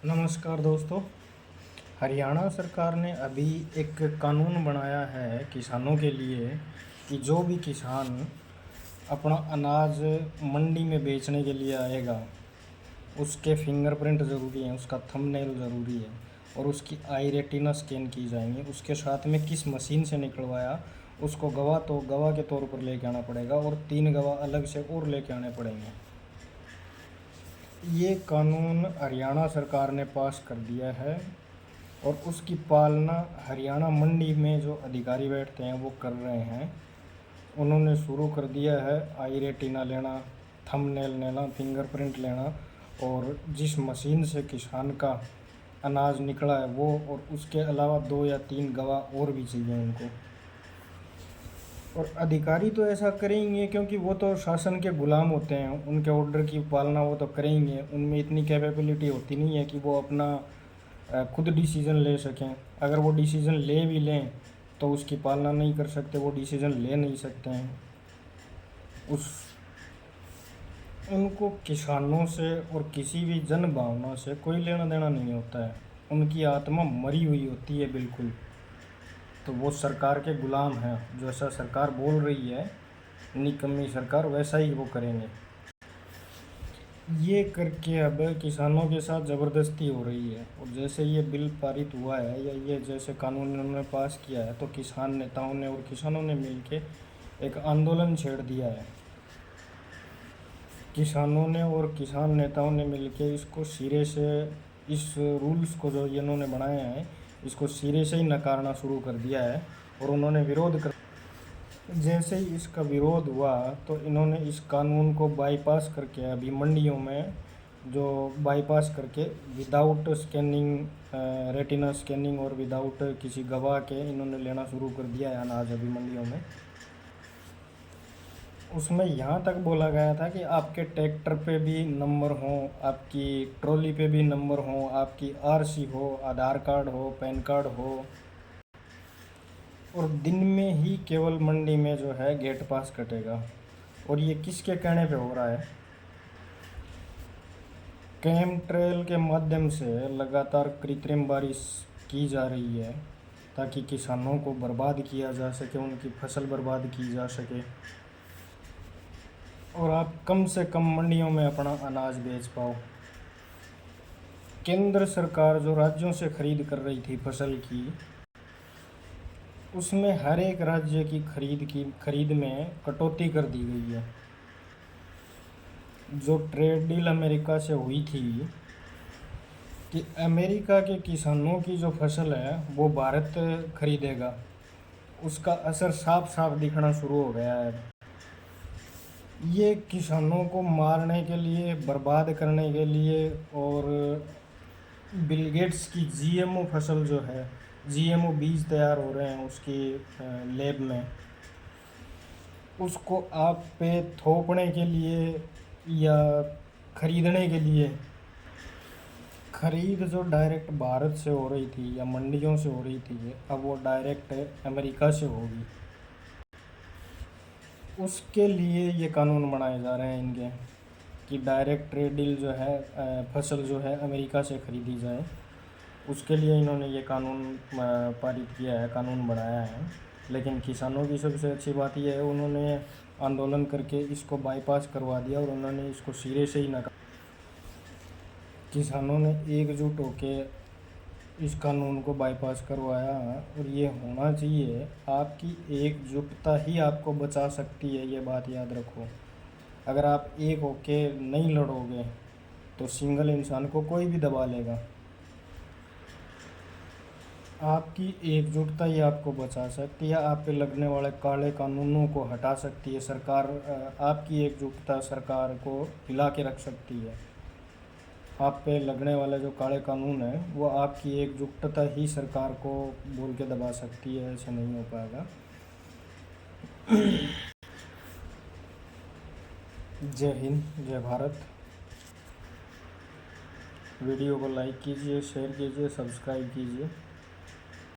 नमस्कार दोस्तों। हरियाणा सरकार ने अभी एक कानून बनाया है किसानों के लिए कि जो भी किसान अपना अनाज मंडी में बेचने के लिए आएगा उसके फिंगरप्रिंट ज़रूरी हैं, उसका थंबनेल ज़रूरी है और उसकी आई रेटिना स्कैन की जाएंगी। उसके साथ में किस मशीन से निकलवाया उसको गवाह के तौर पर लेके आना पड़ेगा और 3 गवाह अलग से और लेके आने पड़ेंगे। ये कानून हरियाणा सरकार ने पास कर दिया है और उसकी पालना हरियाणा मंडी में जो अधिकारी बैठते हैं वो कर रहे हैं। उन्होंने शुरू कर दिया है आई रेटिना लेना, थंबनेल लेना, फिंगरप्रिंट लेना और जिस मशीन से किसान का अनाज निकला है वो, और उसके अलावा 2 या 3 गवाह और भी चाहिए उनको। और अधिकारी तो ऐसा करेंगे क्योंकि वो तो शासन के गुलाम होते हैं, उनके ऑर्डर की पालना वो तो करेंगे। उनमें इतनी कैपेबिलिटी होती नहीं है कि वो अपना खुद डिसीज़न ले सकें। अगर वो डिसीज़न ले भी लें तो उसकी पालना नहीं कर सकते, वो डिसीज़न ले नहीं सकते हैं। उस उनको किसानों से और किसी भी जन भावना से कोई लेना देना नहीं होता है। उनकी आत्मा मरी हुई होती है बिल्कुल। तो वो सरकार के गुलाम हैं, जैसा सरकार बोल रही है निकम्मी सरकार वैसा ही वो करेंगे। ये करके अब किसानों के साथ ज़बरदस्ती हो रही है। और जैसे ये बिल पारित हुआ है या ये जैसे कानून इन्होंने पास किया है तो किसान नेताओं ने और किसानों ने मिलके एक आंदोलन छेड़ दिया है। किसानों ने और किसान नेताओं ने मिलके इसको सिरे से, इस रूल्स को जो इन्होंने बनाया है इसको सिरे से ही नकारना शुरू कर दिया है और उन्होंने विरोध कर। जैसे ही इसका विरोध हुआ तो इन्होंने इस कानून को बाईपास करके अभी मंडियों में जो बाईपास करके विदाउट स्कैनिंग, रेटिना स्कैनिंग और विदाउट किसी गवाह के इन्होंने लेना शुरू कर दिया है अनाज अभी मंडियों में। उसमें यहाँ तक बोला गया था कि आपके ट्रैक्टर पे भी नंबर हो, आपकी ट्रॉली पे भी नंबर हो, आपकी आरसी हो, आधार कार्ड हो, पैन कार्ड हो, और दिन में ही केवल मंडी में जो है गेट पास कटेगा। और ये किसके कहने पे हो रहा है? कैम ट्रेल के माध्यम से लगातार कृत्रिम बारिश की जा रही है ताकि किसानों को बर्बाद किया जा सके, उनकी फसल बर्बाद की जा सके और आप कम से कम मंडियों में अपना अनाज बेच पाओ। केंद्र सरकार जो राज्यों से खरीद कर रही थी फसल की, उसमें हर एक राज्य की खरीद में कटौती कर दी गई है। जो ट्रेड डील अमेरिका से हुई थी कि अमेरिका के किसानों की जो फसल है वो भारत खरीदेगा, उसका असर साफ साफ दिखना शुरू हो गया है। ये किसानों को मारने के लिए, बर्बाद करने के लिए, और बिल गेट्स की जीएमओ फसल जो है, जीएमओ बीज तैयार हो रहे हैं उसकी लैब में, उसको आप पे थोपने के लिए या खरीदने के लिए, खरीद जो डायरेक्ट भारत से हो रही थी या मंडियों से हो रही थी अब वो डायरेक्ट अमेरिका से होगी। उसके लिए ये कानून बनाए जा रहे हैं इनके कि डायरेक्ट ट्रेड डील जो है, फसल जो है अमेरिका से ख़रीदी जाए। उसके लिए इन्होंने ये कानून पारित किया है, कानून बनाया है। लेकिन किसानों की सबसे अच्छी बात यह है उन्होंने आंदोलन करके इसको बाईपास करवा दिया और उन्होंने इसको सिरे से ही नकार। किसानों ने एकजुट होकर इस कानून को बाईपास करवाया और ये होना चाहिए। आपकी एकजुटता ही आपको बचा सकती है, ये बात याद रखो। अगर आप एक होके नहीं लड़ोगे तो सिंगल इंसान को कोई भी दबा लेगा। आपकी एकजुटता ही आपको बचा सकती है, आप पे लगने वाले काले कानूनों को हटा सकती है सरकार। आपकी एकजुटता सरकार को हिला के रख सकती है। आप पे लगने वाले जो काले कानून हैं वो आपकी एकजुटता ही सरकार को बोल के दबा सकती है, ऐसे नहीं हो पाएगा। जय हिंद, जय भारत। वीडियो को लाइक कीजिए, शेयर कीजिए, सब्सक्राइब कीजिए।